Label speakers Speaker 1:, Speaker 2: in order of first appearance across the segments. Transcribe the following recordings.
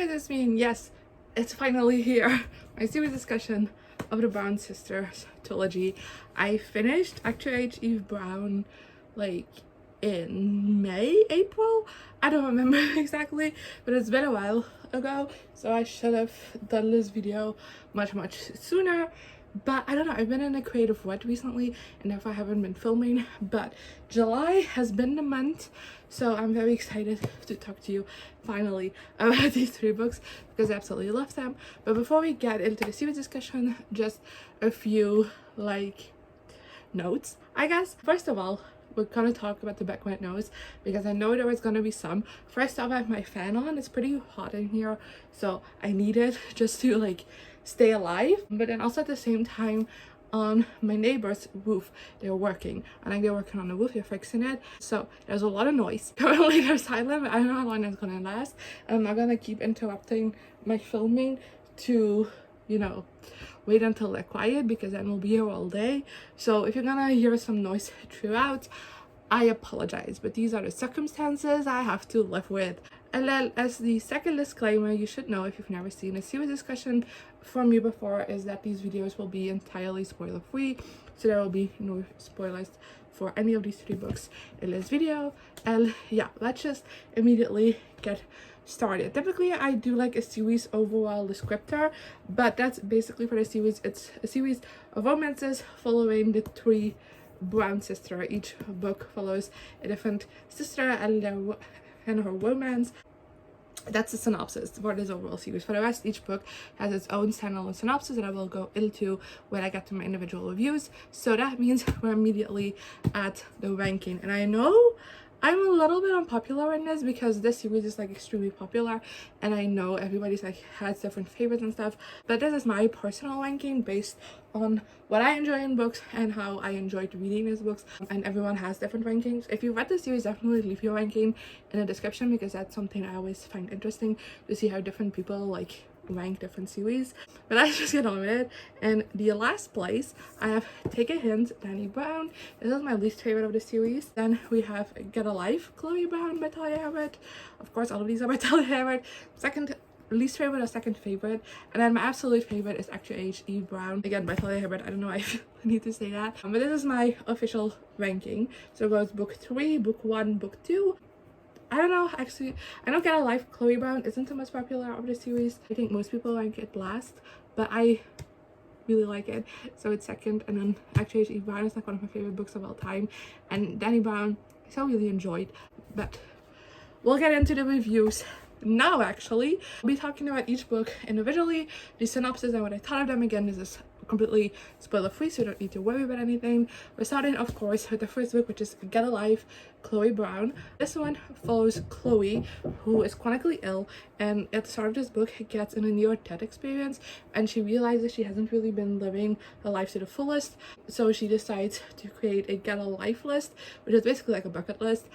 Speaker 1: does this mean? Yes, it's finally here. My series discussion of the Brown Sisters trilogy. I finished Actor H. Eve Brown like in April. I don't remember exactly, but it's been a while ago, so I should have done this video much sooner. But I don't know, I've been in a creative rut recently and therefore I haven't been filming. But July has been the month, so I'm very excited to talk to you finally about these three books because I absolutely love them. But before we get into the series discussion, just a few like notes, I guess. First of all, we're gonna talk about the background noise because I know there was gonna be some. First off, I have my fan on. It's pretty hot in here, so I need it just to like stay alive. But then also at the same time, on my neighbor's roof, they're working, and like they're working on the roof, they're fixing it, so there's a lot of noise. Currently they're silent. I don't know how long it's gonna last, and I'm not gonna keep interrupting my filming to, you know, wait until they're quiet because then we'll be here all day. So if you're gonna hear some noise throughout, I apologize, but these are the circumstances I have to live with. And then as the second disclaimer, you should know if you've never seen a series discussion from me before, is that these videos will be entirely spoiler free, so there will be no spoilers for any of these three books in this video. And yeah, let's just immediately get started. Typically I do like a series overall descriptor, but that's basically for the series. It's a series of romances following the three Brown sisters. Each book follows a different sister and her romance. That's the synopsis for this overall series. For the rest, each book has its own standalone synopsis that I will go into when I get to my individual reviews. So that means we're immediately at the ranking, and I know I'm a little bit unpopular in this because this series is like extremely popular, and I know everybody's like has different favorites and stuff, but this is my personal ranking based on what I enjoy in books and how I enjoyed reading these books, and everyone has different rankings. If you read the series, definitely leave your ranking in the description because that's something I always find interesting to see how different people like rank different series. But let's just get on with it. And the last place I have Take a Hint, Dani Brown. This is my least favorite of the series. Then we have Get a Life, Chloe Brown by Talia Hibbert. Of course all of these are by Talia Hibbert. Second least favorite or second favorite, and then my absolute favorite is Actor H. Eve Brown, again by Talia Hibbert. I don't know why I need to say that, but this is my official ranking. So it goes book 3, book 1, book 2. I don't know, actually, I know Get a Life, Chloe Brown isn't the most popular of the series. I think most people rank it last, but I really like it, so it's second. And then Actor H. Eve Brown is like one of my favorite books of all time, and Dani Brown I still really enjoyed. But we'll get into the reviews now. Actually, I'll be talking about each book individually, the synopsis and what I thought of them. Again, this is completely spoiler free, so you don't need to worry about anything. We're starting of course with the first book, which is Get a Life, Chloe Brown. This one follows Chloe, who is chronically ill, and at the start of this book gets in a near-death experience, and she realizes she hasn't really been living her life to the fullest, so she decides to create a Get a Life list, which is basically like a bucket list.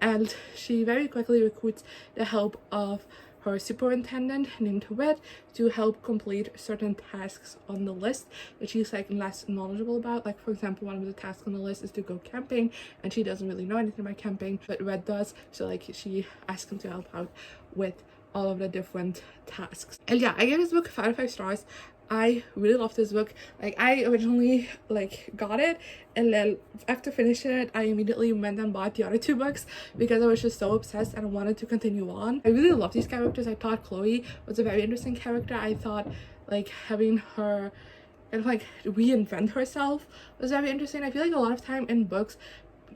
Speaker 1: And she very quickly recruits the help of her superintendent named Hibbert to help complete certain tasks on the list that she's like less knowledgeable about. Like, for example, one of the tasks on the list is to go camping, and she doesn't really know anything about camping, but Red does, so like she asks him to help out with all of the different tasks. And yeah, I gave this book 5 out of 5 stars. I really love this book. Like, I originally like got it, and then after finishing it I immediately went and bought the other 2 books because I was just so obsessed and I wanted to continue on. I really love these characters. I thought Chloe was a very interesting character. I thought like having her kind of like reinvent herself was very interesting. I feel like a lot of time in books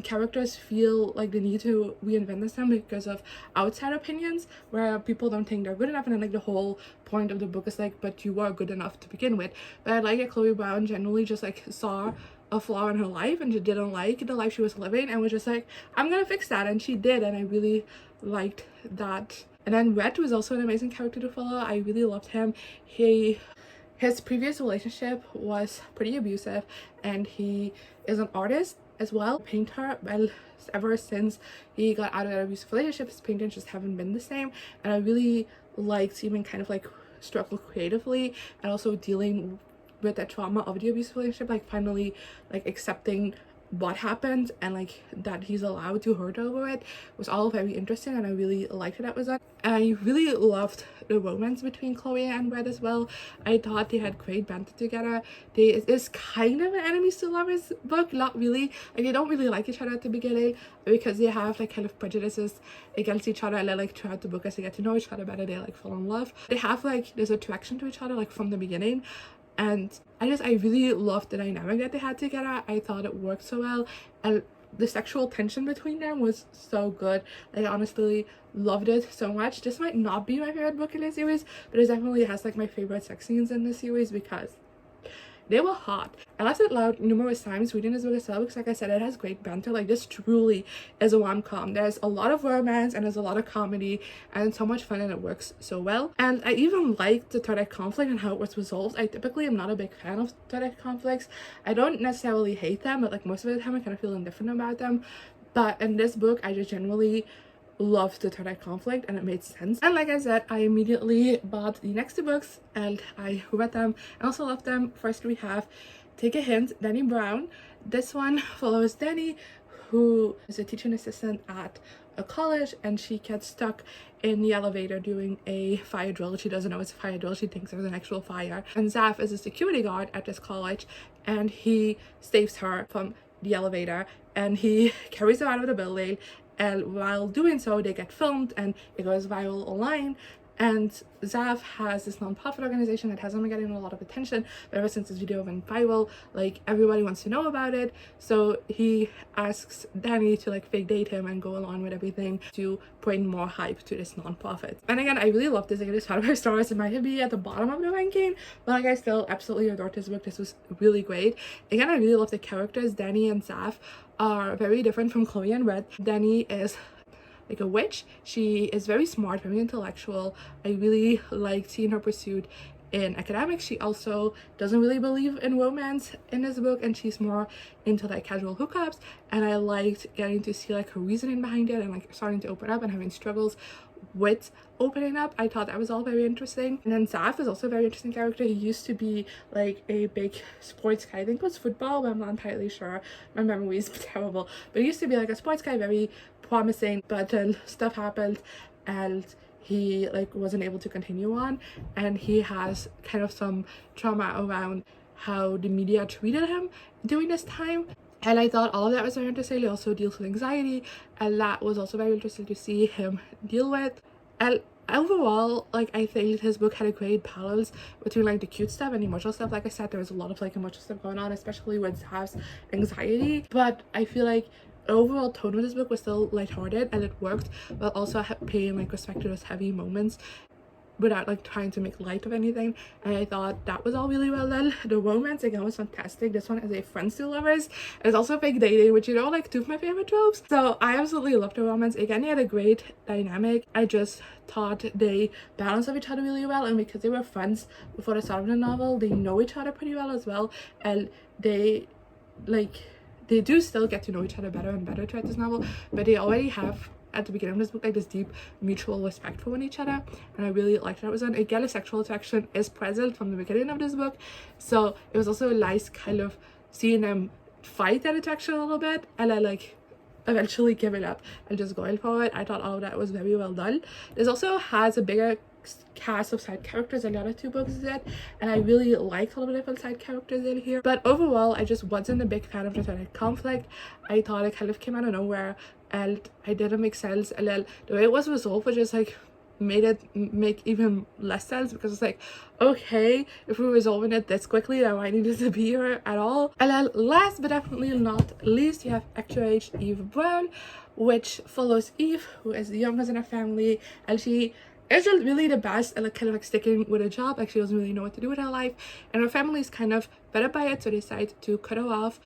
Speaker 1: characters feel like they need to reinvent themselves because of outside opinions where people don't think they're good enough, and then like the whole point of the book is like, but you are good enough to begin with. But I like that Chloe Brown generally just like saw a flaw in her life and she didn't like the life she was living and was just like, I'm gonna fix that, and she did, and I really liked that. And then Red was also an amazing character to follow. I really loved him. His previous relationship was pretty abusive, and he is an artist as well, painter. Well, ever since he got out of that abusive relationship, his paintings just haven't been the same, and I really liked seeing him kind of like struggle creatively and also dealing with the trauma of the abusive relationship, like finally like accepting what happened and like that he's allowed to hurt over it was all very interesting, and I really liked how that was done. I really loved the romance between Chloe and Red as well. I thought they had great banter together. It's kind of an enemies to lovers book, not really, like they don't really like each other at the beginning because they have like kind of prejudices against each other, and then like throughout the book as they get to know each other better they like fall in love. They have like this attraction to each other like from the beginning, and I really loved the dynamic that they had together. I thought it worked so well, and the sexual tension between them was so good. I honestly loved it so much. This might not be my favorite book in the series, but it definitely has like my favorite sex scenes in the series because they were hot. I laughed out loud numerous times reading this book as well because like I said, it has great banter. Like this truly is a rom-com. There's a lot of romance and there's a lot of comedy and so much fun, and it works so well. And I even liked the third act conflict and how it was resolved. I typically am not a big fan of third act conflicts. I don't necessarily hate them, but like most of the time I kind of feel indifferent about them. But in this book I just generally loved the third act conflict and it made sense. And like I said, I immediately bought the next two books and I read them and also loved them. First we have Take a Hint, Dani Brown. This one follows Dani, who is a teaching assistant at a college, and she gets stuck in the elevator doing a fire drill. She doesn't know it's a fire drill, she thinks there's an actual fire. And Zaf is a security guard at this college and he saves her from the elevator and he carries her out of the building, and while doing so they get filmed and it goes viral online. And Zaf has this non-profit organization that hasn't been getting a lot of attention, but ever since this video went viral, like everybody wants to know about it. So he asks Dani to like fake date him and go along with everything to bring more hype to this non-profit. And again, I really love this. Like, this part of her stars, it might be at the bottom of the ranking, but like I still absolutely adored this book. This was really great. Again, I really love the characters. Dani and Zaf are very different from Chloe and Red. Dani is like a witch. She is very smart, very intellectual. I really liked seeing her pursuit in academics. She also doesn't really believe in romance in this book, and she's more into like casual hookups, and I liked getting to see like her reasoning behind it and like starting to open up and having struggles with opening up. I thought that was all very interesting. And then Zaf is also a very interesting character. He used to be like a big sports guy. I think it was football, but I'm not entirely sure. My memory is terrible. But he used to be like a sports guy, very promising, but then stuff happened and he like wasn't able to continue on, and he has kind of some trauma around how the media treated him during this time. And I thought all of that was very interesting. He also deals with anxiety, and that was also very interesting to see him deal with. And overall, like, I think his book had a great balance between like the cute stuff and the emotional stuff. Like I said, there was a lot of like emotional stuff going on, especially with Zaf's anxiety, but I feel like overall tone of this book was still lighthearted and it worked, but also paying like respect to those heavy moments without like trying to make light of anything. And I thought that was all really well done. The romance again was fantastic. This one is a friends to lovers. It's also fake dating, which, you know, like two of my favorite tropes. So I absolutely loved the romance. Again, they had a great dynamic. I just thought they balanced off each other really well, and because they were friends before the start of the novel, they know each other pretty well as well, and they do still get to know each other better and better throughout this novel, but they already have at the beginning of this book like this deep mutual respect for one each other, and I really liked that it was done. Again, a sexual attraction is present from the beginning of this book, so it was also nice kind of seeing them fight that attraction a little bit and then like eventually give it up and just going for it. I thought all of that was very well done. This also has a bigger cast of side characters than the other two books did, and I really liked all the different side characters in here. But overall, I just wasn't a big fan of the third conflict. I thought it kind of came out of nowhere and it didn't make sense, and then the way it was resolved was just like made it make even less sense, because it's like, okay, if we're resolving it this quickly, then why needed to be here at all? And then last but definitely not least, you have Extra Age Eve Brown, which follows Eve, who is the youngest in her family, and she isn't really the best at like kind of like sticking with a job. Like, she doesn't really know what to do with her life, and her family is kind of better by it, so they decide to cut her off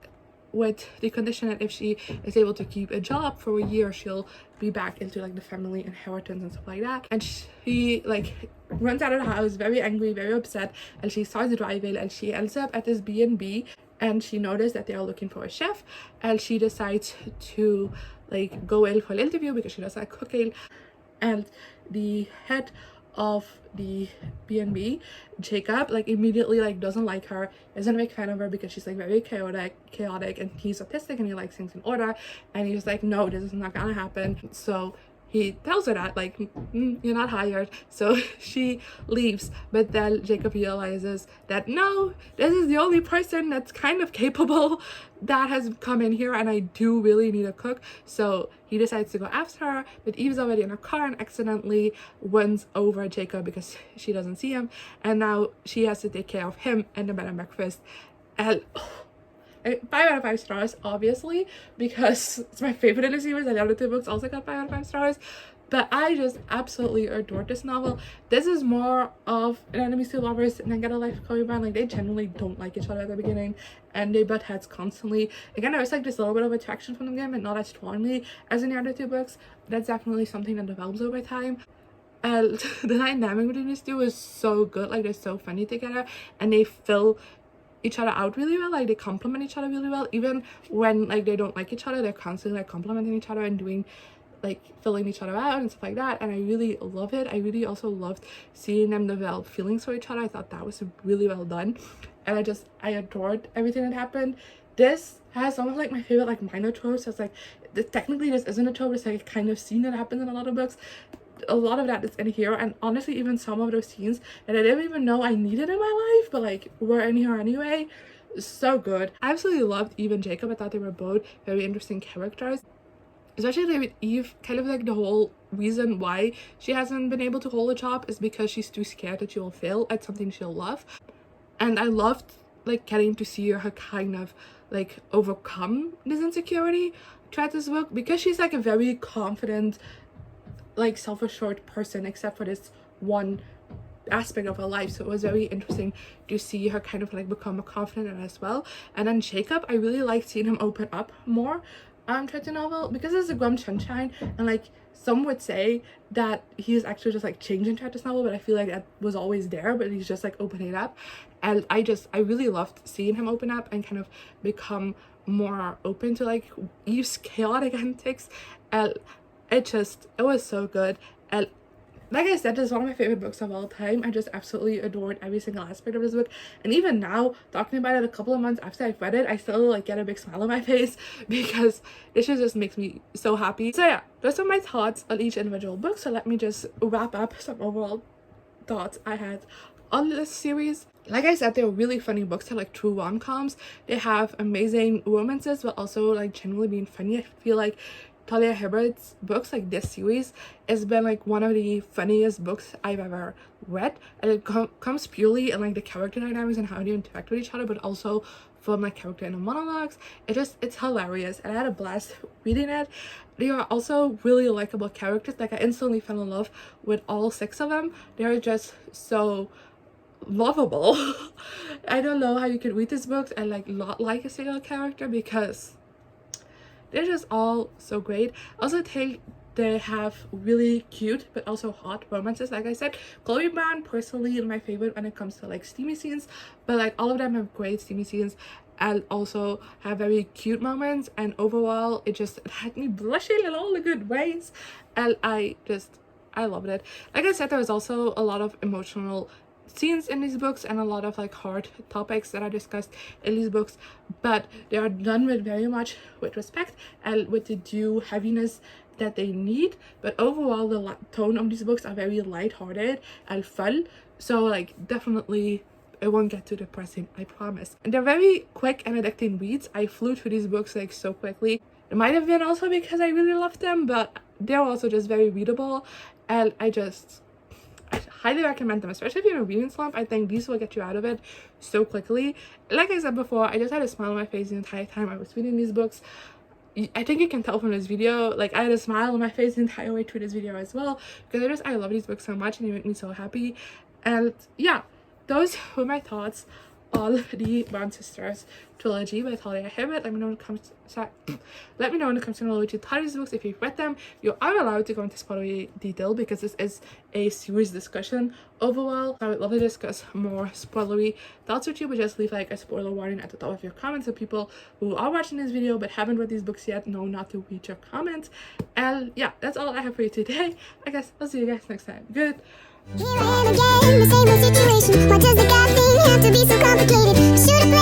Speaker 1: with the condition that if she is able to keep a job for a year, she'll be back into like the family inheritance and stuff like that. And she like runs out of the house very angry, very upset, and she starts driving and she ends up at this B&B, and she noticed that they are looking for a chef, and she decides to like go in for an interview because she does like cooking. And the head of the B&B, Jacob like immediately like doesn't like her, isn't make fun of her because she's like very chaotic, and he's autistic and he likes things in order, and he's like, no, this is not gonna happen. So he tells her that like, you're not hired. So she leaves, but then Jacob realizes that no, this is the only person that's kind of capable that has come in here, and I do really need a cook. So he decides to go after her, but Eve's already in her car and accidentally runs over Jacob because she doesn't see him, and now she has to take care of him and the bed and breakfast. And 5 out of 5 stars, obviously, because it's my favorite in the series. The other 2 books also got 5 out of 5 stars, but I just absolutely adored this novel. This is more of an enemies to lovers than Get a Life, Chloe Brown. Like, they genuinely don't like each other at the beginning, and they butt heads constantly. Again, there was like this little bit of attraction from them, but not as strongly as in the other 2 books. That's definitely something that develops over time. And the dynamic between these 2 is so good. Like, they're so funny together, and they fill each other out really well. Like, they complement each other really well. Even when like they don't like each other, they're constantly like complimenting each other and doing like filling each other out and stuff like that, and I really love it. I really also loved seeing them develop feelings for each other. I thought that was really well done, and I adored everything that happened. This has some of like my favorite like minor tropes. So it's like technically this isn't a trope, it's like a kind of scene that happens in a lot of books. A lot of that is in here, and honestly even some of those scenes that I didn't even know I needed in my life but like were in here anyway. So good. I absolutely loved Eve and Jacob. I thought they were both very interesting characters, especially with Eve. Kind of like the whole reason why she hasn't been able to hold a job is because she's too scared that she will fail at something she'll love, and I loved like getting to see her kind of like overcome this insecurity throughout this book, because she's like a very confident, like self-assured person except for this one aspect of her life. So it was very interesting to see her kind of like become more confident as well. And then Jacob, I really like seeing him open up more throughout the novel, because it's a Grum Sunshine, and like some would say that he's actually just like changing throughout this novel, but I feel like that was always there, but he's just like opening up. And I really loved seeing him open up and kind of become more open to like Eve's chaotic antics. And it was so good. And like I said, this is one of my favorite books of all time. I just absolutely adored every single aspect of this book, and even now talking about it a couple of months after I've read it, I still like get a big smile on my face because it just makes me so happy. So yeah, those are my thoughts on each individual book. So let me just wrap up some overall thoughts I had on this series. Like I said, they're really funny books. They're like true rom-coms. They have amazing romances, but also like genuinely being funny. I feel like Talia Hibbert's books, like this series, has been like one of the funniest books I've ever read, and it comes purely in like the character dynamics and how they interact with each other, but also from like character and monologues. It's hilarious, and I had a blast reading it. They are also really likable characters. Like I instantly fell in love with all 6 of them. They're just so lovable. I don't know how you could read these books and like not like a single character, because they're just all so great. I also think they have really cute but also hot romances. Like I said, Chloe Brown personally is my favorite when it comes to like steamy scenes, but like all of them have great steamy scenes and also have very cute moments, and overall it had me blushing in all the good ways, and I loved it. Like I said, there was also a lot of emotional scenes in these books and a lot of like hard topics that I discussed in these books, but they are done with very much with respect and with the due heaviness that they need. But overall the tone of these books are very lighthearted and fun, so like definitely it won't get too depressing, I promise. And they're very quick and addicting reads. I flew through these books like so quickly. It might have been also because I really loved them, but they're also just very readable, and I highly recommend them, especially if you're in a reading slump. I think these will get you out of it so quickly. Like I said before, I just had a smile on my face the entire time I was reading these books. I think you can tell from this video, like I had a smile on my face the entire way through this video as well, because I love these books so much and they make me so happy. And yeah, those were my thoughts on the Brown Sisters trilogy by Talia Hibbert. Let me know in the comments below which you thought of these books. If you've read them, you are allowed to go into spoilery detail because this is a series discussion overall. I would love to discuss more spoilery thoughts with you, but just leave like a spoiler warning at the top of your comments so people who are watching this video but haven't read these books yet know not to read your comments. And yeah, that's all I have for you today. I guess I'll see you guys next time. Goodbye.
Speaker 2: Here I am again, the same old situation. Why does the God thing have to be so complicated? Should've